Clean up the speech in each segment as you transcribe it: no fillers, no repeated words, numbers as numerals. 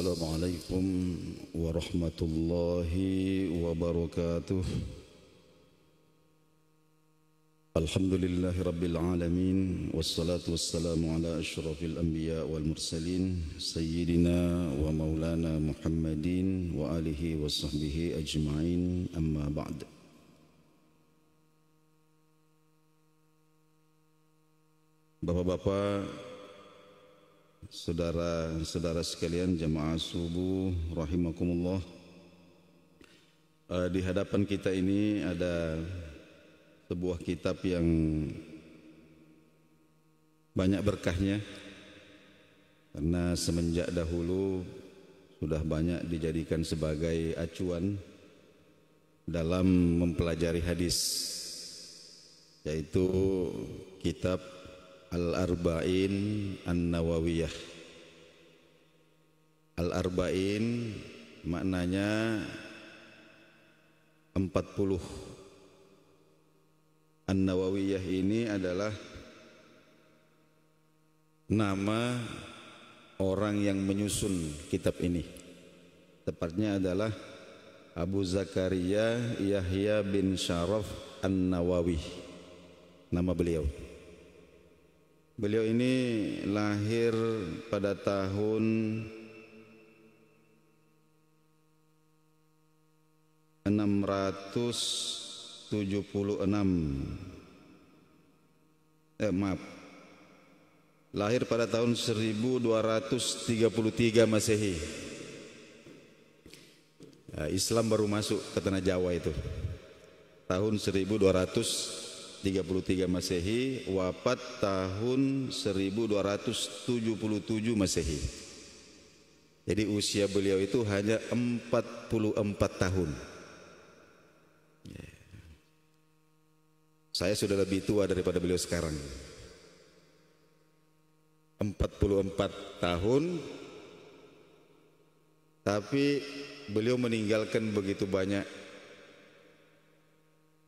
Assalamualaikum warahmatullahi wabarakatuh. Alhamdulillahi rabbil alamin, wassalatu wassalamu ala asyrafil anbiya wal mursalin, sayyidina wa maulana Muhammadin wa alihi wa sahbihi ajma'in, amma ba'd. Bapak-bapak, saudara-saudara sekalian, jamaah subuh rahimakumullah. Di hadapan kita ini ada sebuah kitab yang banyak berkahnya, karena semenjak dahulu sudah banyak dijadikan sebagai acuan dalam mempelajari hadis, yaitu kitab Al-Arba'in An-Nawawiyah. Al-Arba'in maknanya 40. An-Nawawiyah ini adalah nama orang yang menyusun kitab ini. Tepatnya adalah Abu Zakaria Yahya bin Syaraf An-Nawawi, nama beliau. Beliau ini lahir pada tahun 676. Lahir pada tahun 1233 Masehi. Islam baru masuk ke tanah Jawa itu tahun 1233 Masehi, wafat tahun 1277 Masehi. Jadi usia beliau itu hanya 44 tahun. Saya sudah lebih tua daripada beliau sekarang. 44 tahun, tapi beliau meninggalkan begitu banyak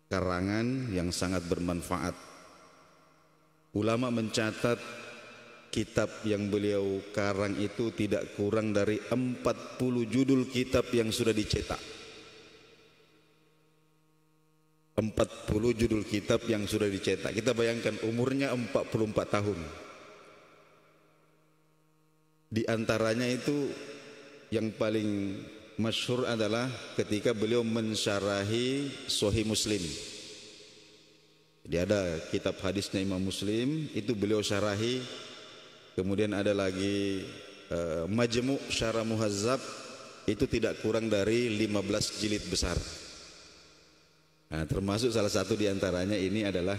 karangan yang sangat bermanfaat. Ulama mencatat kitab yang beliau karang itu tidak kurang dari 40 judul kitab yang sudah dicetak. 40 judul kitab yang sudah dicetak. Kita bayangkan umurnya 44 tahun. Di antaranya itu yang paling masyhur adalah ketika beliau mensyarahi Sahih Muslim. Jadi ada kitab hadisnya Imam Muslim, itu beliau syarahi. Kemudian ada lagi Majmu' Syarah Muhazzab, itu tidak kurang dari 15 jilid besar. Nah, termasuk salah satu di antaranya ini adalah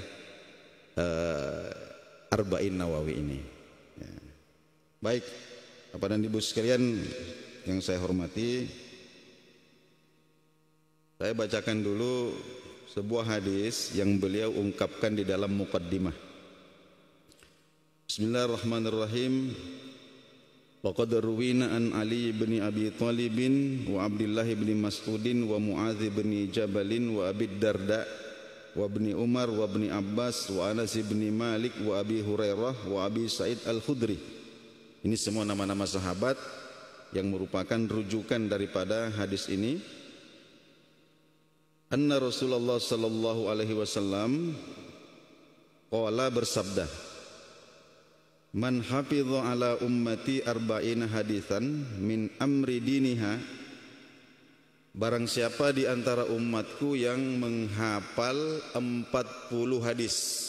Arba'in Nawawi ini. Ya. Baik, Bapak dan Ibu sekalian yang saya hormati, saya bacakan dulu sebuah hadis yang beliau ungkapkan di dalam muqaddimah. Bismillahirrahmanirrahim. Waqad ruwina an Ali bin Abi Thalib wa Abdullah bin Mas'ud wa Mu'adz bin Jabal wa Abi Darda wa Ibni Umar wa Ibni Abbas wa Anas bin Malik wa Abi Hurairah wa Abi Sa'id Al-Khudri. Ini semua nama-nama sahabat yang merupakan rujukan daripada hadis ini. Anna Rasulullah sallallahu alaihi wasallam qala, bersabda, man hafidha ala ummati arba'ina hadithan min amri diniha, barang siapa di antara umatku yang menghafal 40 hadis.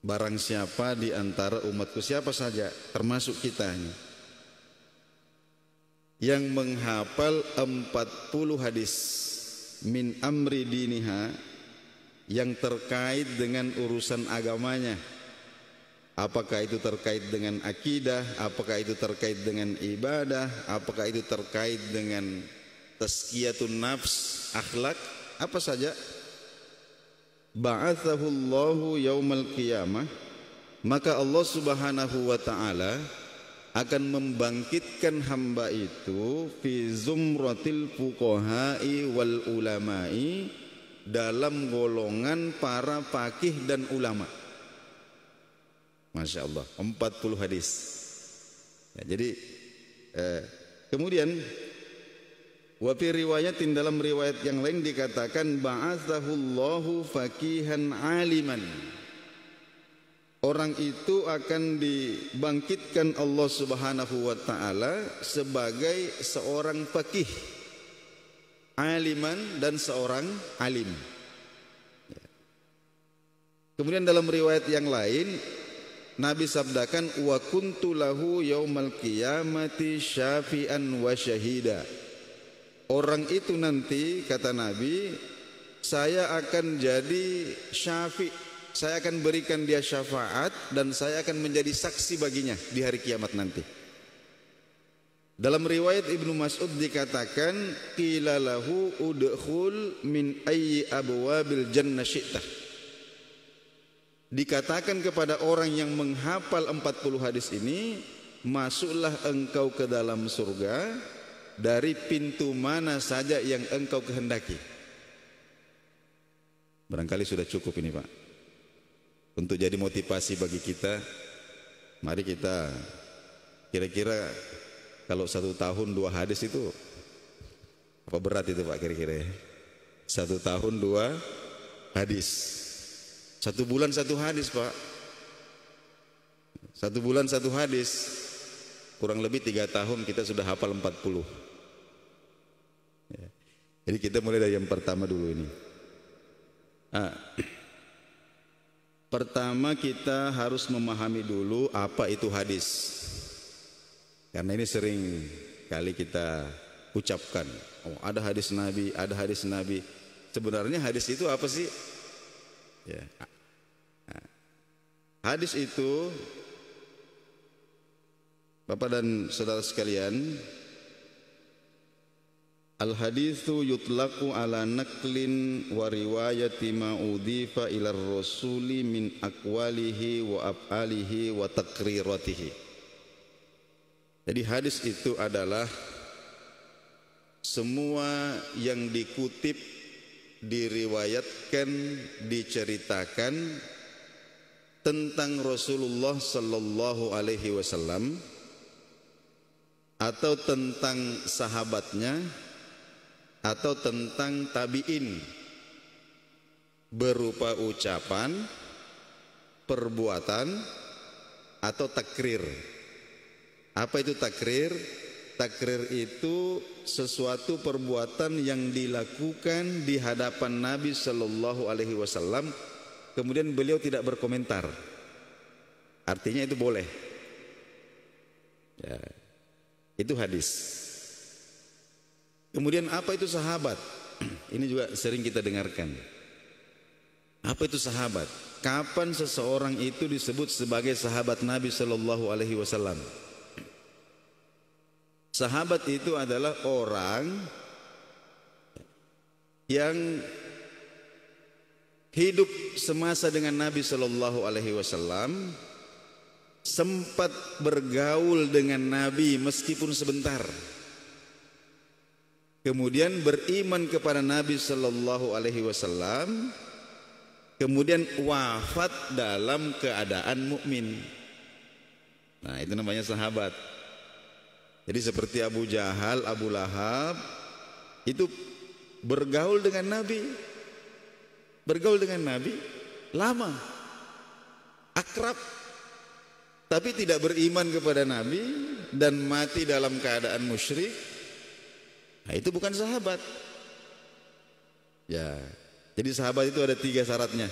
Barang siapa di antara umatku, siapa saja termasuk kita ini, yang menghafal 40 hadis min amri diniha, yang terkait dengan urusan agamanya. Apakah itu terkait dengan akidah, apakah itu terkait dengan ibadah, apakah itu terkait dengan tazkiyatun nafs, akhlak, apa saja. Ba'athahullahu yaumal qiyamah, maka Allah subhanahu wa ta'ala akan membangkitkan hamba itu fi zumratil fuqaha'i wal ulama'i, dalam golongan para faqih dan ulama. Masya Allah, 40 hadis. Ya, jadi Kemudian wa fi riwayatin, dalam riwayat yang lain dikatakan ba'atsahullahu faqihan aliman. Orang itu akan dibangkitkan Allah Subhanahu wa taala sebagai seorang faqih, aliman, dan seorang alim. Kemudian dalam riwayat yang lain Nabi sabdakan wa kuntu lahu yaumal qiyamati syafi'an wa syahida. Orang itu nanti, kata Nabi, saya akan jadi syafi', saya akan berikan dia syafaat dan saya akan menjadi saksi baginya di hari kiamat nanti. Dalam riwayat Ibnu Mas'ud dikatakan qila lahu udkhul min ayyi abwabil jannah syi'ta. Dikatakan kepada orang yang menghafal 40 hadis ini, masuklah engkau ke dalam surga dari pintu mana saja yang engkau kehendaki. Barangkali sudah cukup ini, Pak, untuk jadi motivasi bagi kita. Mari kita, kira-kira kalau 1 tahun 2 hadis itu apa berat itu, Pak, kira-kira ya? 1 tahun 2 hadis, 1 bulan 1 hadis, Pak. 1 bulan 1 hadis, kurang lebih 3 tahun kita sudah hafal 40. Jadi kita mulai dari yang pertama dulu ini. Pertama kita harus memahami dulu apa itu hadis. Karena ini sering kali kita ucapkan, oh ada hadis Nabi, ada hadis Nabi. Sebenarnya hadis itu apa sih? Ya. Hadis itu, Bapak dan saudara sekalian, al-haditsu yutlaqu ala naqlin wa riwayati ma udhifa ila rasuli min aqwalihi wa af'alihi wa taqriratihi. Jadi hadis itu adalah semua yang dikutip, diriwayatkan, diceritakan tentang Rasulullah sallallahu alaihi wasallam atau tentang sahabatnya atau tentang tabi'in, berupa ucapan, perbuatan, atau takrir. Apa itu takrir? Takrir itu sesuatu perbuatan yang dilakukan di hadapan Nabi sallallahu alaihi wasallam, kemudian beliau tidak berkomentar. Artinya itu boleh. Ya, itu hadis. Kemudian apa itu sahabat? Ini juga sering kita dengarkan. Apa itu sahabat? Kapan seseorang itu disebut sebagai sahabat Nabi sallallahu alaihi wasallam? Sahabat itu adalah orang yang hidup semasa dengan Nabi sallallahu alaihi wasallam, sempat bergaul dengan Nabi meskipun sebentar. Kemudian beriman kepada Nabi sallallahu alaihi wasallam, kemudian wafat dalam keadaan mukmin. Nah, itu namanya sahabat. Jadi seperti Abu Jahal, Abu Lahab itu bergaul dengan Nabi. Bergaul dengan Nabi lama, akrab, tapi tidak beriman kepada Nabi dan mati dalam keadaan musyrik. Nah, itu bukan sahabat. Ya, jadi sahabat itu ada 3 syaratnya.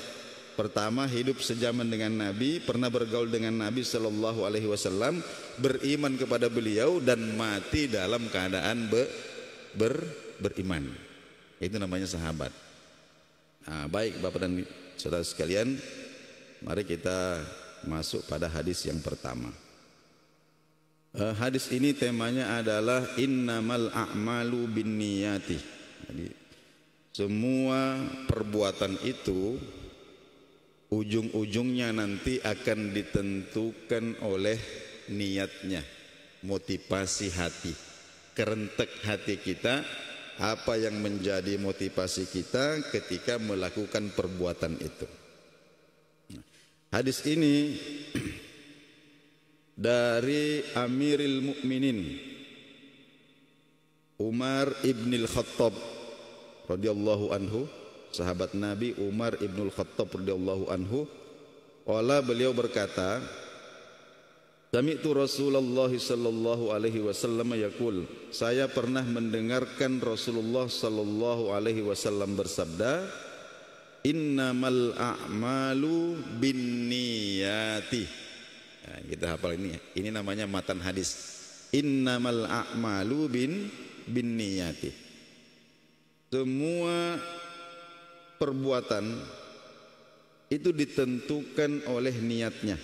Pertama, hidup sejaman dengan Nabi, pernah bergaul dengan Nabi sallallahu alaihi wasallam, beriman kepada beliau dan mati dalam keadaan beriman. Itu namanya sahabat. Nah, baik Bapak dan saudara sekalian, mari kita masuk pada hadis yang pertama. Hadis ini temanya adalah innamal a'malu binniyati. Jadi semua perbuatan itu ujung-ujungnya nanti akan ditentukan oleh niatnya, motivasi hati, kerentek hati kita, apa yang menjadi motivasi kita ketika melakukan perbuatan itu. Hadis ini dari Amirul Mukminin Umar ibnul Khattab radhiyallahu anhu, sahabat Nabi Umar ibnul Khattab radhiyallahu anhu, beliau berkata, sami'tu Rasulullah sallallahu alaihi wasallam yaqul, saya pernah mendengarkan Rasulullah sallallahu alaihi wasallam bersabda, innamal a'malu binniyati. Nah, kita hafal ini namanya matan hadis. Innamal a'malu binniyati. Semua perbuatan itu ditentukan oleh niatnya.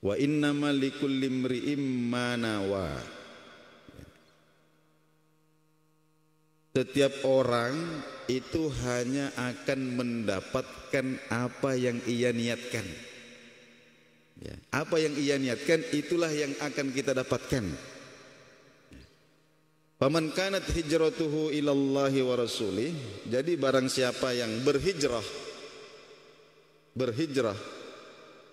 Wa innamal likulli imri'in ma nawa. Setiap orang itu hanya akan mendapatkan apa yang ia niatkan. Ya, apa yang ia niatkan itulah yang akan kita dapatkan. Faman kanat hijratuhu ilallahi wa rasulih. Jadi barang siapa yang berhijrah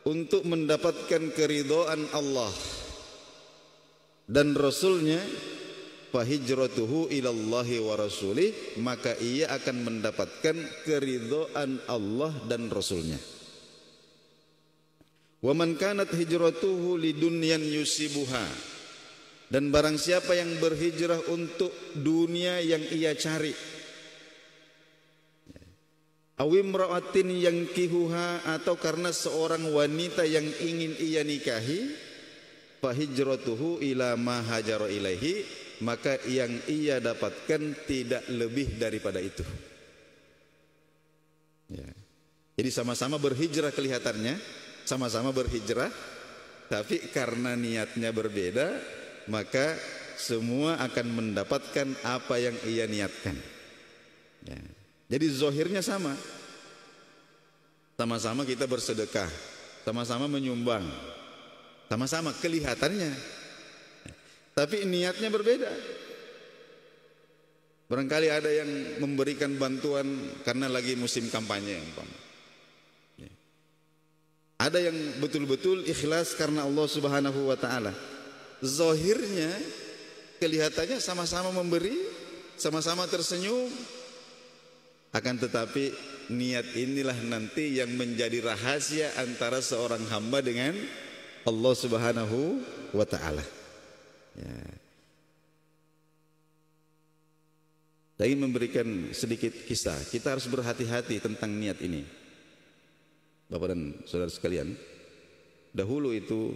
untuk mendapatkan keridhaan Allah dan Rasulnya, fa hijratuhu ilallahi wa rasulih, maka ia akan mendapatkan keridhaan Allah dan Rasulnya. Wa man kanat hijratuhu lidunyan yusibuha, dan barang siapa yang berhijrah untuk dunia yang ia cari, awimra'atin yankihuha, atau karena seorang wanita yang ingin ia nikahi, fa hijratuhu ila ma hajara ilaihi, maka yang ia dapatkan tidak lebih daripada itu. Ya. Jadi sama-sama berhijrah, kelihatannya sama-sama berhijrah, tapi karena niatnya berbeda, maka semua akan mendapatkan apa yang ia niatkan. Ya. Jadi zahirnya sama. Sama-sama kita bersedekah, sama-sama menyumbang, sama-sama kelihatannya, tapi niatnya berbeda. Barangkali ada yang memberikan bantuan karena lagi musim kampanye, ada yang betul-betul ikhlas karena Allah Subhanahu wa taala. Zahirnya kelihatannya sama-sama memberi, sama-sama tersenyum, akan tetapi niat inilah nanti yang menjadi rahasia antara seorang hamba dengan Allah Subhanahu wa taala. Ya. Saya ingin memberikan sedikit kisah. Kita harus berhati-hati tentang niat ini, Bapak dan saudara sekalian. Dahulu itu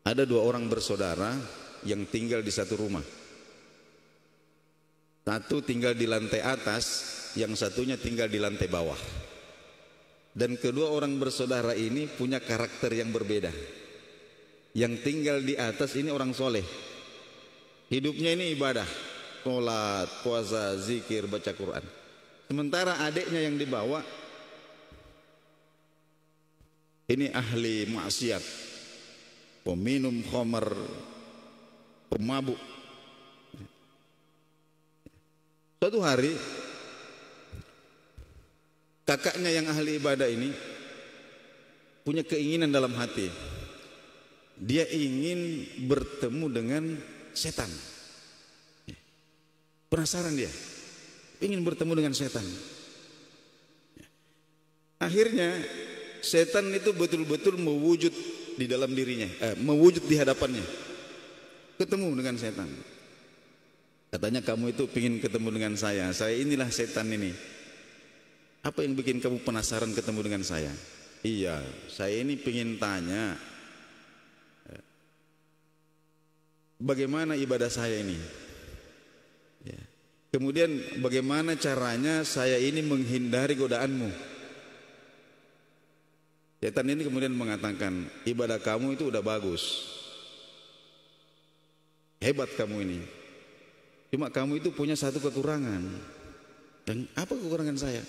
ada dua orang bersaudara yang tinggal di satu rumah. Satu tinggal di lantai atas, yang satunya tinggal di lantai bawah. Dan kedua orang bersaudara ini punya karakter yang berbeda. Yang tinggal di atas ini orang soleh, hidupnya ini ibadah, sholat, puasa, zikir, baca Quran. Sementara adiknya yang di bawah ini ahli maksiat, peminum khamar, pemabuk. Suatu hari kakaknya yang ahli ibadah ini punya keinginan dalam hati. Dia ingin bertemu dengan setan. Penasaran dia, ingin bertemu dengan setan. Akhirnya setan itu betul-betul mewujud di dalam dirinya, mewujud di hadapannya. Ketemu dengan setan. Katanya, kamu itu ingin ketemu dengan saya inilah setan ini. Apa yang bikin kamu penasaran ketemu dengan saya? Iya, saya ini ingin tanya, bagaimana ibadah saya ini? Ya. Kemudian bagaimana caranya saya ini menghindari godaanmu? Setan ini kemudian mengatakan, ibadah kamu itu udah bagus, hebat kamu ini. Cuma kamu itu punya satu kekurangan. Dan apa kekurangan saya?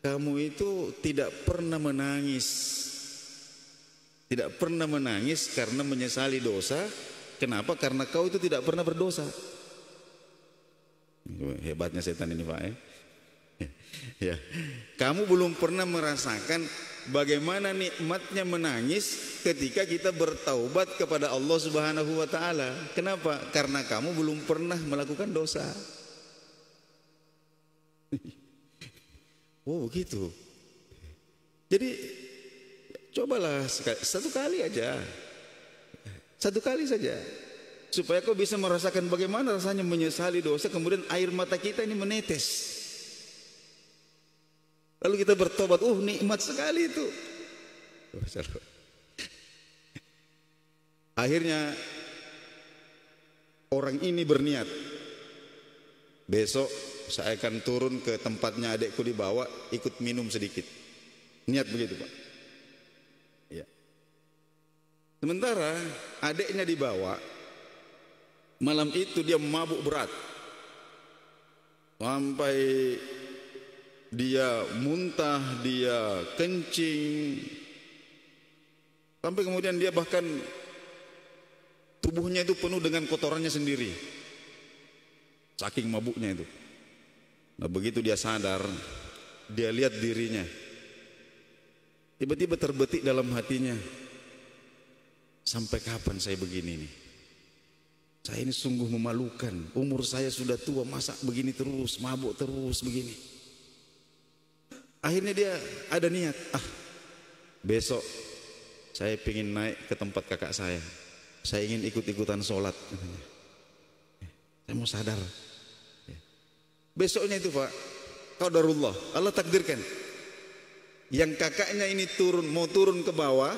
Kamu itu tidak pernah menangis. Tidak pernah menangis karena menyesali dosa. Kenapa? Karena kau itu tidak pernah berdosa. Hebatnya setan ini, Pak. Ya, kamu belum pernah merasakan bagaimana nikmatnya menangis ketika kita bertaubat kepada Allah Subhanahu wa taala. Kenapa? Karena kamu belum pernah melakukan dosa. Oh, begitu. Jadi cobalah satu kali aja. Satu kali saja. Supaya kau bisa merasakan bagaimana rasanya menyesali dosa, kemudian air mata kita ini menetes. Lalu kita bertobat, nikmat sekali itu. Akhirnya orang ini berniat, besok saya akan turun ke tempatnya adikku di bawah, ikut minum sedikit. Niat begitu, Pak. Ya. Sementara adiknya dibawa, malam itu dia mabuk berat, sampai dia muntah, dia kencing, sampai kemudian dia bahkan tubuhnya itu penuh dengan kotorannya sendiri, saking mabuknya itu. Nah, begitu dia sadar, dia lihat dirinya, tiba-tiba terbetik dalam hatinya, sampai kapan saya begini nih? Saya ini sungguh memalukan. Umur saya sudah tua, masa begini terus, mabuk terus begini. Akhirnya dia ada niat, besok saya ingin naik ke tempat kakak saya ingin ikut-ikutan sholat. Saya mau sadar. Besoknya itu, Pak, qadarullah, Allah takdirkan, yang kakaknya ini mau turun ke bawah,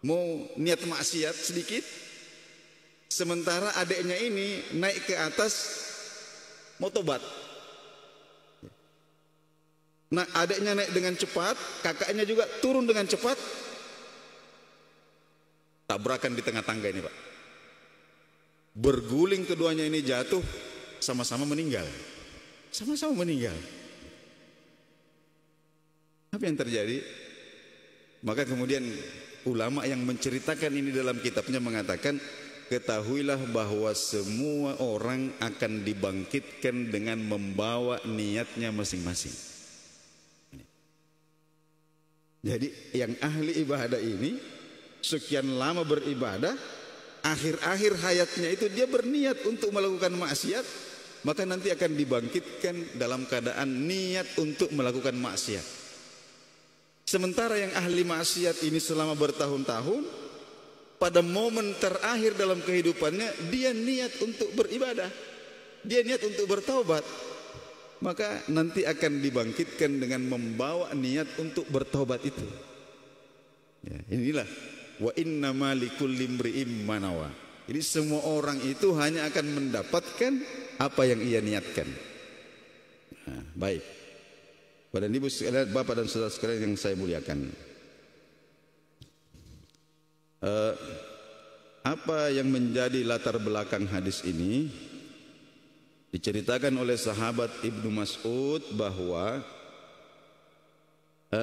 mau niat maksiat sedikit, sementara adiknya ini naik ke atas mau tobat. Nah, adiknya naik dengan cepat, kakaknya juga turun dengan cepat, tabrakan di tengah tangga ini, Pak. Berguling keduanya ini jatuh, sama-sama meninggal. Sama-sama meninggal. Apa yang terjadi? Maka kemudian ulama yang menceritakan ini dalam kitabnya mengatakan, ketahuilah bahwa semua orang akan dibangkitkan dengan membawa niatnya masing-masing. Jadi yang ahli ibadah ini sekian lama beribadah, akhir-akhir hayatnya itu dia berniat untuk melakukan maksiat, maka nanti akan dibangkitkan dalam keadaan niat untuk melakukan maksiat. Sementara yang ahli maksiat ini selama bertahun-tahun, pada momen terakhir dalam kehidupannya dia niat untuk beribadah, dia niat untuk bertaubat, maka nanti akan dibangkitkan dengan membawa niat untuk bertaubat itu. Ya, inilah wa innama likulli imri'in ma nawa. Jadi semua orang itu hanya akan mendapatkan apa yang ia niatkan. Nah, baik. Bapak dan Ibu sekalian, Bapak dan Saudara sekalian yang saya muliakan, apa yang menjadi latar belakang hadis ini? Diceritakan oleh sahabat Ibnu Mas'ud bahwa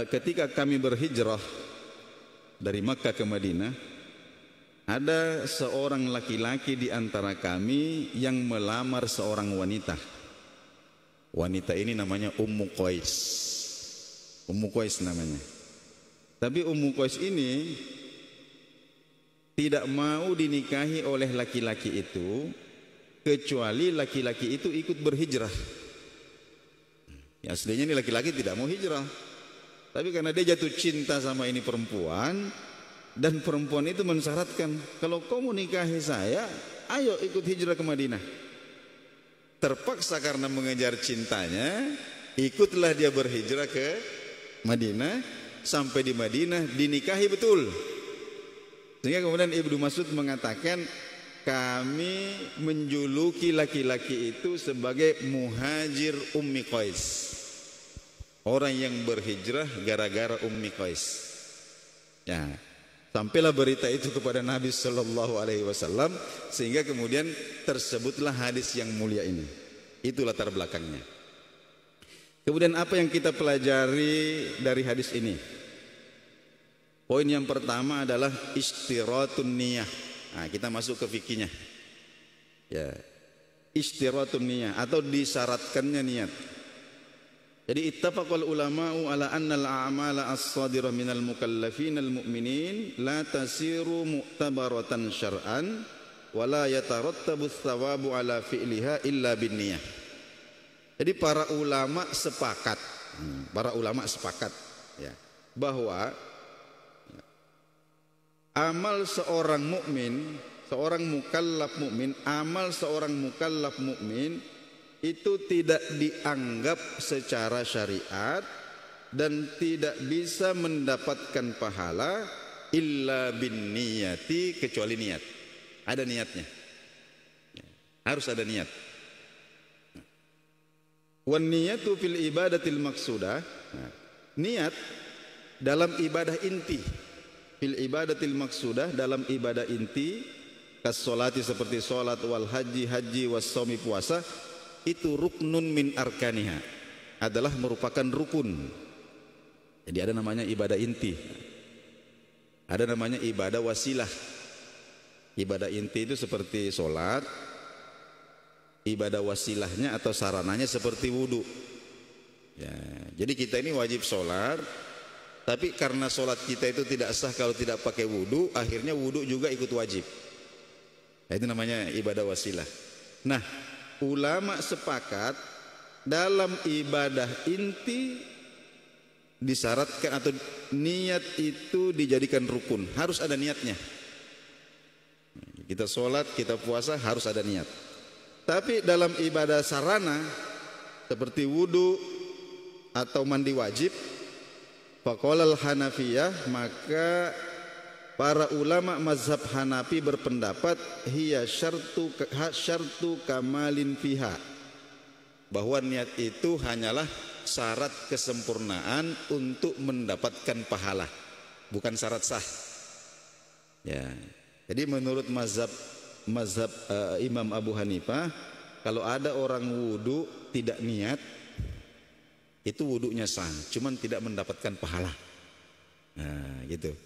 ketika kami berhijrah dari Makkah ke Madinah, ada seorang laki-laki di antara kami yang melamar seorang wanita. Wanita ini namanya Ummu Qais. Ummu Qais namanya. Tapi Ummu Qais ini tidak mau dinikahi oleh laki-laki itu, kecuali laki-laki itu ikut berhijrah. Ya, aslinya ini laki-laki tidak mau hijrah, tapi karena dia jatuh cinta sama ini perempuan, dan perempuan itu mensyaratkan, kalau kau mau nikahi saya, ayo ikut hijrah ke Madinah. Terpaksa karena mengejar cintanya, ikutlah dia berhijrah ke Madinah. Sampai di Madinah dinikahi betul. Sehingga kemudian Ibnu Mas'ud mengatakan, kami menjuluki laki-laki itu sebagai muhajir Ummi Qais, orang yang berhijrah gara-gara Ummi Qais. Ya, sampailah berita itu kepada Nabi Shallallahu Alaihi Wasallam, sehingga kemudian tersebutlah hadis yang mulia ini. Itu latar belakangnya. Kemudian apa yang kita pelajari dari hadis ini? Poin yang pertama adalah istiratun niyah. Nah, kita masuk ke fikihnya. Ya, istiratun niyah atau disyaratkannya niat. Jadi ittafaqal ulama'u ala anna al-a'mala as-sadirah minal mukallafin al-mu'minin la tasiru mu'tabaratan syar'an wa la yatarattabu thawabu ala fi'liha illa binniyah. Jadi para ulama sepakat ya, bahwa amal seorang mukmin, seorang mukallaf mukmin, amal seorang mukallaf mukmin itu tidak dianggap secara syariat dan tidak bisa mendapatkan pahala illa bin niyati, kecuali niat. Ada niatnya. Harus ada niat. Wan niyatu fil ibadatil maqsudah. Niat dalam ibadah inti. Fil ibadatil maqsudah, dalam ibadah inti, kas salati seperti salat, wal haji was shaumi puasa, itu ruknun min arkaniha, adalah merupakan rukun. Jadi ada namanya ibadah inti, ada namanya ibadah wasilah. Ibadah inti itu seperti sholat, ibadah wasilahnya atau sarananya seperti wudu ya. Jadi kita ini wajib sholat, tapi karena sholat kita itu tidak sah kalau tidak pakai wudu, akhirnya wudu juga ikut wajib. Nah, itu namanya ibadah wasilah. Nah, ulama sepakat dalam ibadah inti disyaratkan atau niat itu dijadikan rukun, harus ada niatnya. Kita sholat, kita puasa harus ada niat. Tapi dalam ibadah sarana seperti wudu atau mandi wajib, faqalal Hanafiyah, maka para ulama mazhab Hanafi berpendapat hiya syartu kamalin fiha, bahwa niat itu hanyalah syarat kesempurnaan untuk mendapatkan pahala, bukan syarat sah. Ya. Jadi menurut mazhab Imam Abu Hanifah, kalau ada orang wudu tidak niat, itu wudunya sah, cuman tidak mendapatkan pahala. Nah, gitu.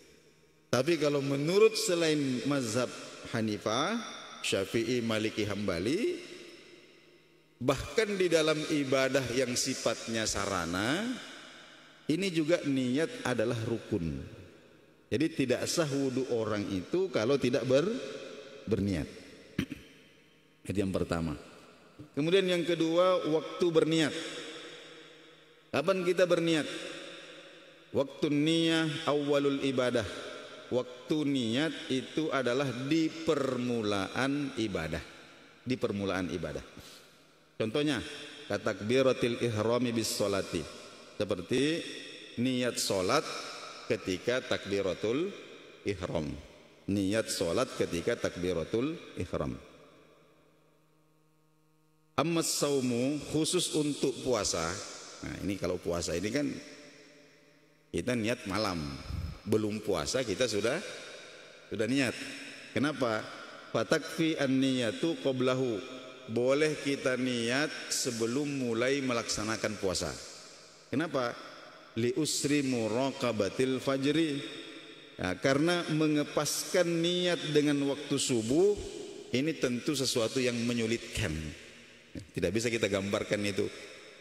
Tapi kalau menurut selain mazhab Hanifah, Syafi'i, Maliki, Hambali, bahkan di dalam ibadah yang sifatnya sarana, ini juga niat adalah rukun. Jadi tidak sah wudu orang itu kalau tidak berniat. Itu yang pertama. Kemudian yang kedua, waktu berniat. Kapan kita berniat? Waktu niyah awalul ibadah. Waktu niat itu adalah di permulaan ibadah. Di permulaan ibadah. Contohnya, katakbiratil ihrami bis sholati. Seperti niat sholat ketika takbiratul ihram. Niat sholat ketika takbiratul ihram. Amma saumu, khusus untuk puasa. Nah, ini kalau puasa ini kan kita niat malam. Belum puasa kita sudah niat. Kenapa? Fatakfi an-niyatu qablahu. Boleh kita niat sebelum mulai melaksanakan puasa. Kenapa? Li usri muraqabatil fajri. Ya, karena mengepaskan niat dengan waktu subuh ini tentu sesuatu yang menyulitkan. Tidak bisa kita gambarkan itu.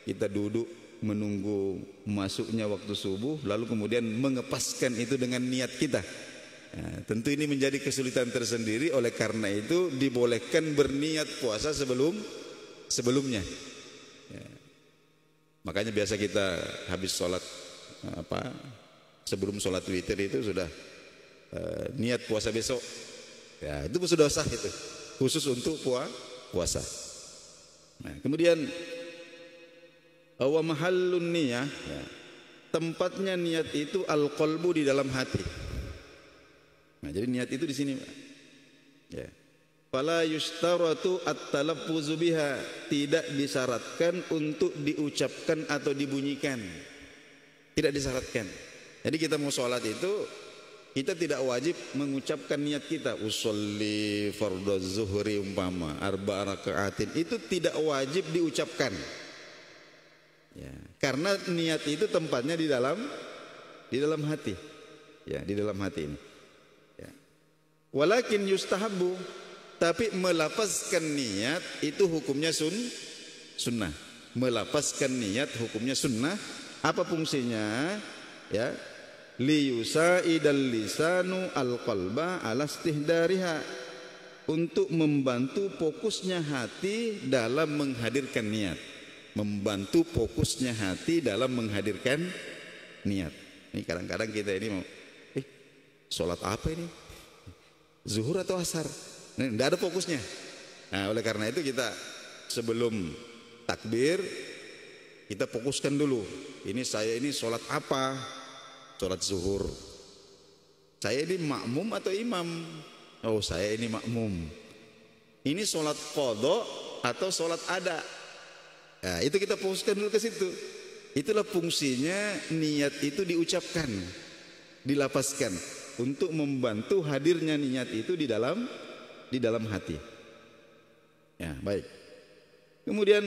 Kita duduk menunggu masuknya waktu subuh lalu kemudian mengepaskan itu dengan niat kita. Ya, tentu ini menjadi kesulitan tersendiri. Oleh karena itu dibolehkan berniat puasa sebelumnya. Ya. Makanya biasa kita habis sholat sebelum sholat witir itu sudah niat puasa besok. Ya, itu sudah sah itu. Khusus untuk puasa. Nah, kemudian wa mahallun niyah, ya, tempatnya niat itu al-qalbu, di dalam hati. Nah, jadi niat itu di sini, Pak. Ya. Fala yustaratu at-talaffuzu biha, tidak disyaratkan untuk diucapkan atau dibunyikan. Tidak disyaratkan. Jadi kita mau sholat itu kita tidak wajib mengucapkan niat kita. Usolli fardhu zuhri umpama arba'a raka'atin, itu tidak wajib diucapkan. Ya, karena niat itu tempatnya di dalam hati. Ya, di dalam hati ini. Ya. Walakin yustahabbu, tapi melafazkan niat itu hukumnya sunnah. melapaskan niat hukumnya sunnah. Apa fungsinya? Ya, liyusaidal lisanu alqalba ala istihdariha, untuk membantu fokusnya hati dalam menghadirkan niat. Membantu fokusnya hati dalam menghadirkan niat. Ini kadang-kadang kita ini mau, sholat apa ini? Zuhur atau asar? Nah, tidak ada fokusnya. Nah, oleh karena itu kita sebelum takbir kita fokuskan dulu. Ini saya ini sholat apa? Sholat zuhur. Saya ini makmum atau imam? Oh, saya ini makmum. Ini sholat qadha atau sholat ada? Nah, itu kita fokuskan dulu ke situ. Itulah fungsinya niat itu diucapkan, dilapaskan untuk membantu hadirnya niat itu di dalam hati. Ya, baik. Kemudian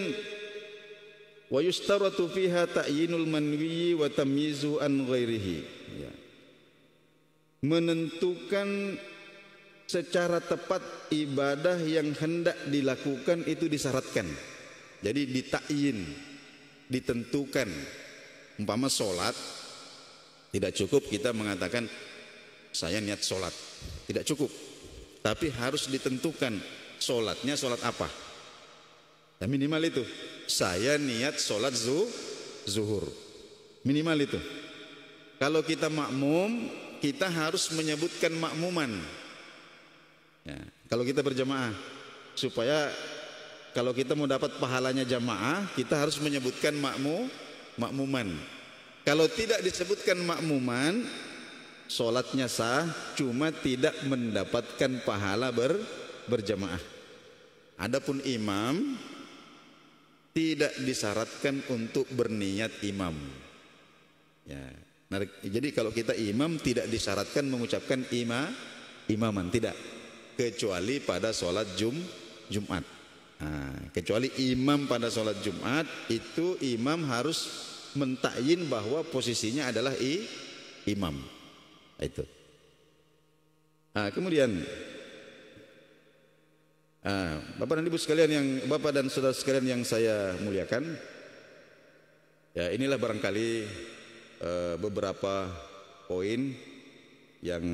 wa yustaratu fiha ta'yinul manwi wa tamyizu an ghairihi. Ya. Menentukan secara tepat ibadah yang hendak dilakukan itu disyaratkan. Jadi ditakyin, ditentukan. Umpama sholat, tidak cukup kita mengatakan saya niat sholat, tidak cukup. Tapi harus ditentukan sholatnya sholat apa. Ya, minimal itu. Saya niat sholat zuhur. Minimal itu. Kalau kita makmum, kita harus menyebutkan makmuman. Ya, kalau kita berjamaah, supaya kalau kita mau dapat pahalanya jamaah, kita harus menyebutkan makmuman. Kalau tidak disebutkan makmuman, sholatnya sah, cuma tidak mendapatkan pahala berjamaah. Adapun imam tidak disyaratkan untuk berniat imam. Ya, jadi kalau kita imam tidak disyaratkan mengucapkan imaman, tidak, kecuali pada sholat Jumat. Nah, kecuali imam pada sholat Jumat itu imam harus mentakyin bahwa posisinya adalah imam. Itu. Nah, kemudian Bapak dan Ibu sekalian, yang Bapak dan saudara sekalian yang saya muliakan, ya inilah barangkali beberapa poin yang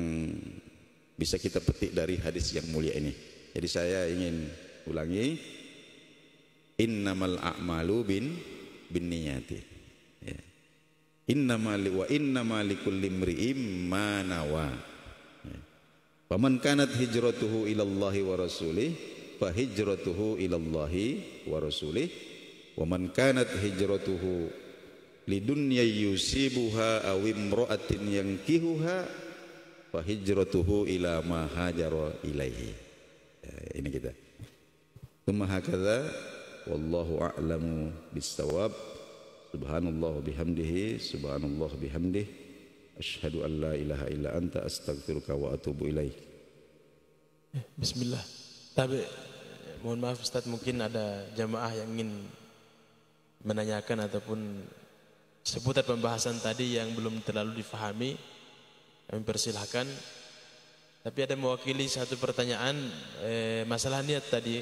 bisa kita petik dari hadis yang mulia ini. Jadi saya ingin ulangi, innamal a'malu binniyati. Ya. Innama likulli imri'in ma nawa. Ya. Faman kanat hijratuhu ilallahi wa rasulih fa hijratuhu ilallahi wa rasulih, wa man kanat hijratuhu lidunya yusibuha aw imra'atin yankihuha fa hijratuhu ila ma hajara ilaihi. Ya, ini kita. Tsumma hakadza wallahu a'lamu bis-shawab. Subhanallah bihamdihi, subhanallah bihamdihi, asyhadu an la ilaha illa anta astaghfiruka wa atubu ilaik. Bismillah. Tapi mohon maaf Ustaz, mungkin ada jamaah yang ingin menanyakan ataupun seputar pembahasan tadi yang belum terlalu difahami. Kami persilahkan. Tapi ada mewakili satu pertanyaan masalah niat tadi,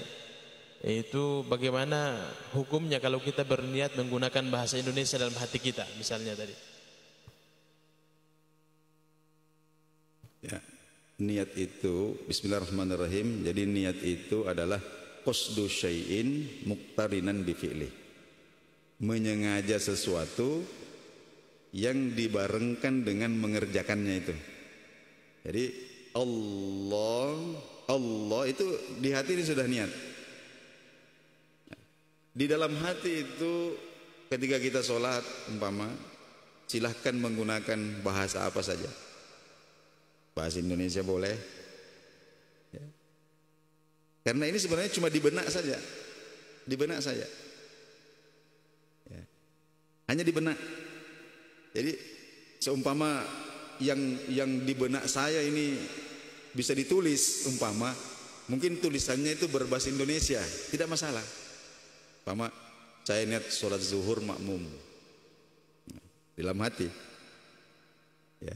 yaitu bagaimana hukumnya kalau kita berniat menggunakan bahasa Indonesia dalam hati kita, misalnya tadi. Ya, niat itu bismillahirrahmanirrahim. Jadi niat itu adalah qasdu syai'in muqtarinan bi fi'li. Menyengaja sesuatu yang dibarengkan dengan mengerjakannya itu. Jadi Allah itu di hati ini sudah niat. Di dalam hati itu ketika kita sholat umpama, silahkan menggunakan bahasa apa saja. Bahasa Indonesia boleh ya. Karena ini sebenarnya cuma di benak saja. Di benak saja ya. Hanya di benak. Jadi seumpama yang di benak saya ini bisa ditulis, umpama mungkin tulisannya itu berbahasa Indonesia, tidak masalah. Umpama saya niat sholat zuhur makmum di dalam hati ya.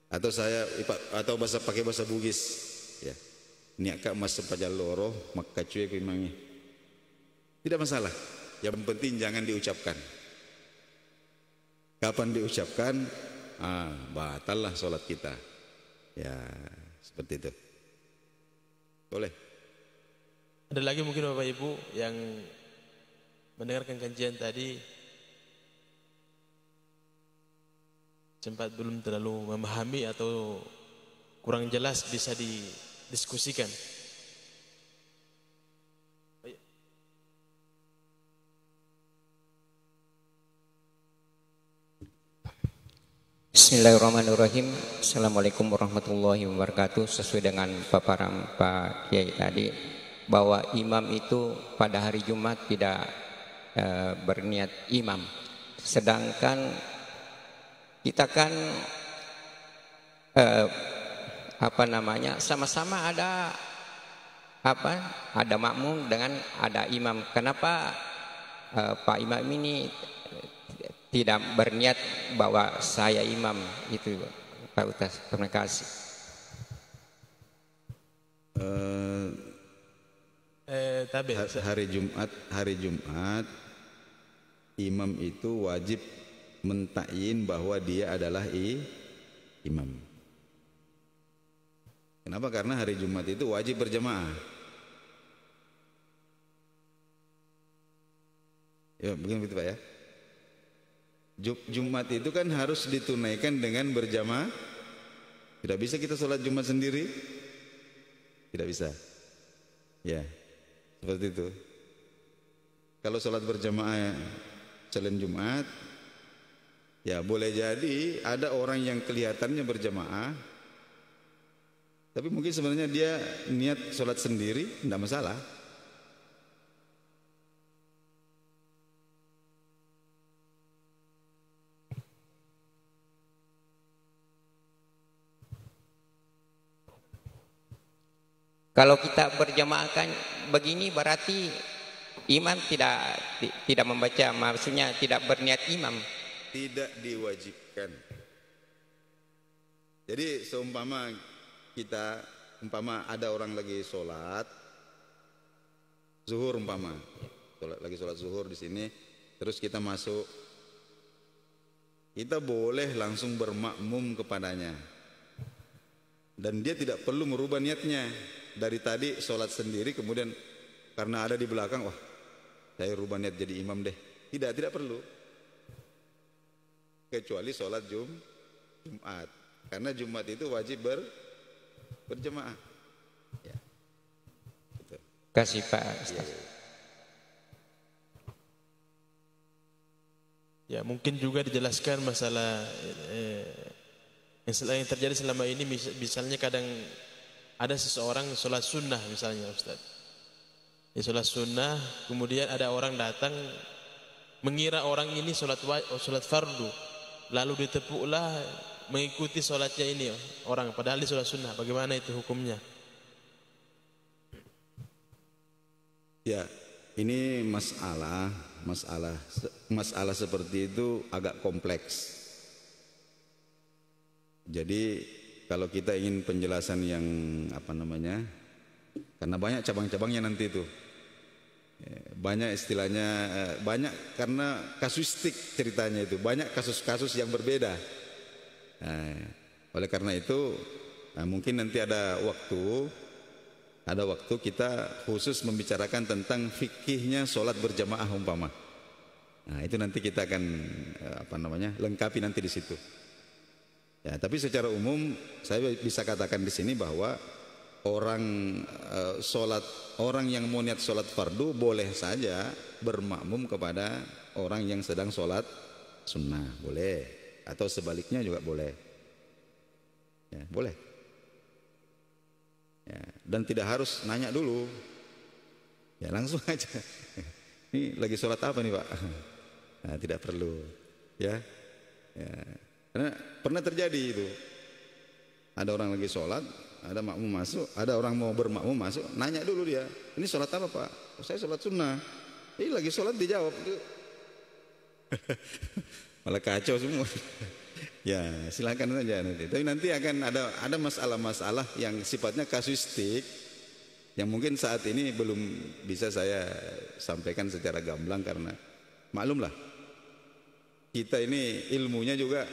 Atau pakai bahasa Bugis ya. Niat ka mas sepajaloro maka cuy kuimangi. Tidak masalah. Yang penting jangan diucapkan. Kapan diucapkan, batallah sholat kita. Ya, seperti itu. Boleh. Ada lagi mungkin Bapak Ibu yang mendengarkan kajian tadi sempat belum terlalu memahami atau kurang jelas, bisa didiskusikan. Bismillahirrahmanirrahim. Assalamualaikum warahmatullahi wabarakatuh. Sesuai dengan paparan Pak Kiai tadi, bahwa imam itu pada hari Jumat tidak berniat imam. Sedangkan kita kan sama-sama ada ada makmum dengan ada imam. Kenapa Pak Imam ini tidak berniat bahwa saya imam? Itu Pak Ustaz, terima kasih. Hari Jumat imam itu wajib mentakyin bahwa dia adalah imam. Kenapa? Karena hari Jumat itu wajib berjamaah. Ya, begini Pak ya. Jumat itu kan harus ditunaikan dengan berjamaah. Tidak bisa kita sholat Jumat sendiri. Tidak bisa. Ya, seperti itu. Kalau sholat berjamaah selain Jumat, ya boleh jadi ada orang yang kelihatannya berjamaah, tapi mungkin sebenarnya dia niat sholat sendiri, tidak masalah. Kalau kita berjamaah kan begini, berarti imam tidak membaca, maksudnya tidak berniat imam. Tidak diwajibkan. Jadi seumpama ada orang lagi sholat zuhur, lagi sholat zuhur di sini, terus kita masuk, kita boleh langsung bermakmum kepadanya, dan dia tidak perlu merubah niatnya. Dari tadi sholat sendiri, kemudian karena ada di belakang, wah saya rubah niat jadi imam deh. Tidak perlu. Kecuali sholat Jumat. Karena Jumat itu wajib berjamaah. Ya. Gitu. Kasih Pak Ustaz. Ya, mungkin juga dijelaskan masalah yang terjadi selama ini. Misalnya kadang ada seseorang sholat sunnah misalnya Ustaz, ya, sholat sunnah, kemudian ada orang datang mengira orang ini sholat fardu, lalu ditepuklah mengikuti sholatnya ini orang, padahal dia sholat sunnah. Bagaimana itu hukumnya? Ya, ini masalah seperti itu agak kompleks. Jadi kalau kita ingin penjelasan yang karena banyak cabang-cabangnya nanti itu, banyak istilahnya, banyak karena kasuistik ceritanya itu, banyak kasus-kasus yang berbeda. Oleh karena itu, mungkin nanti ada waktu kita khusus membicarakan tentang fikihnya sholat berjamaah umpama. Nah, itu nanti kita akan lengkapi nanti di situ. Ya, tapi secara umum saya bisa katakan di sini bahwa orang yang mau niat sholat fardu boleh saja bermakmum kepada orang yang sedang sholat sunnah, boleh, atau sebaliknya juga boleh. Ya, boleh. Ya, dan tidak harus nanya dulu. Ya, langsung aja. Ini lagi sholat apa nih Pak? Nah, tidak perlu. Ya. Karena pernah terjadi itu, ada orang lagi sholat, ada makmum masuk, ada orang mau bermakmum masuk, nanya dulu dia, ini sholat apa Pak? Saya sholat sunnah. Ini lagi sholat dijawab. Malah kacau semua. Ya, silakan saja nanti. Tapi nanti akan ada masalah-masalah yang sifatnya kasuistik, yang mungkin saat ini belum bisa saya sampaikan secara gamblang karena maklumlah kita ini ilmunya juga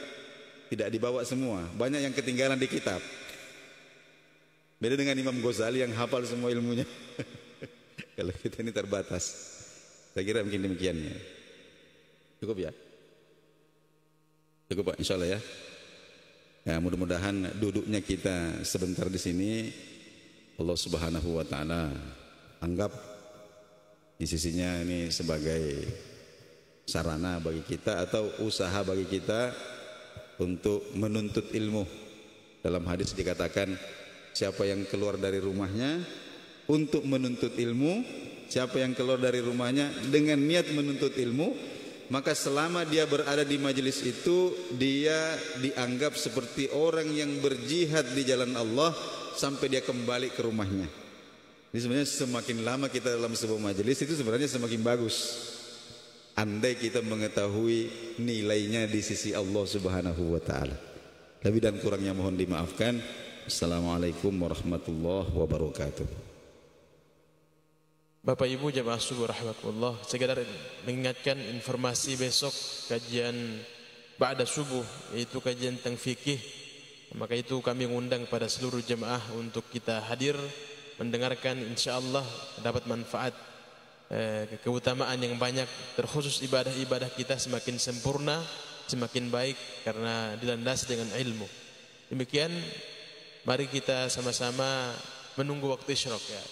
tidak dibawa semua, banyak yang ketinggalan di kitab. Beda dengan Imam Ghazali yang hafal semua ilmunya. Kalau kita ini terbatas. Saya kira mungkin demikiannya. Cukup ya? Cukup Pak, insyaallah ya. Ya, mudah-mudahan duduknya kita sebentar di sini Allah Subhanahu wa taala anggap di sisinya ini sebagai sarana bagi kita atau usaha bagi kita untuk menuntut ilmu. Dalam hadis dikatakan, siapa yang keluar dari rumahnya untuk menuntut ilmu, siapa yang keluar dari rumahnya dengan niat menuntut ilmu, maka selama dia berada di majelis itu dia dianggap seperti orang yang berjihad di jalan Allah sampai dia kembali ke rumahnya. Jadi sebenarnya semakin lama kita dalam sebuah majelis itu sebenarnya semakin bagus, andai kita mengetahui nilainya di sisi Allah Subhanahu wa taala. Lebih dan kurangnya mohon dimaafkan. Assalamualaikum warahmatullahi wabarakatuh. Bapak Ibu jamaah subuh rahmatullah, sekedar mengingatkan informasi besok kajian ba'da subuh, yaitu kajian tentang fikih. Maka itu kami mengundang pada seluruh jemaah untuk kita hadir mendengarkan, insyaallah dapat manfaat, keutamaan yang banyak, terkhusus ibadah-ibadah kita semakin sempurna, semakin baik karena dilandasi dengan ilmu. Demikian, mari kita sama-sama menunggu waktu isyraq ya.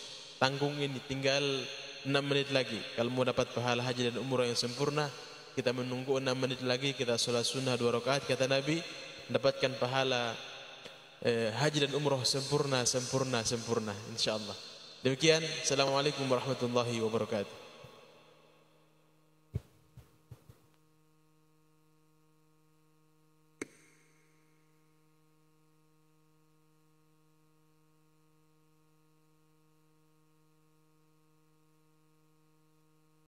Tanggung ini tinggal 6 menit lagi. Kalau mau dapat pahala haji dan umrah yang sempurna, kita menunggu 6 menit lagi, kita sholat sunnah 2 rakaat, kata Nabi, mendapatkan pahala haji dan umrah sempurna, insyaallah. Demikian, assalamualaikum warahmatullahi wabarakatuh.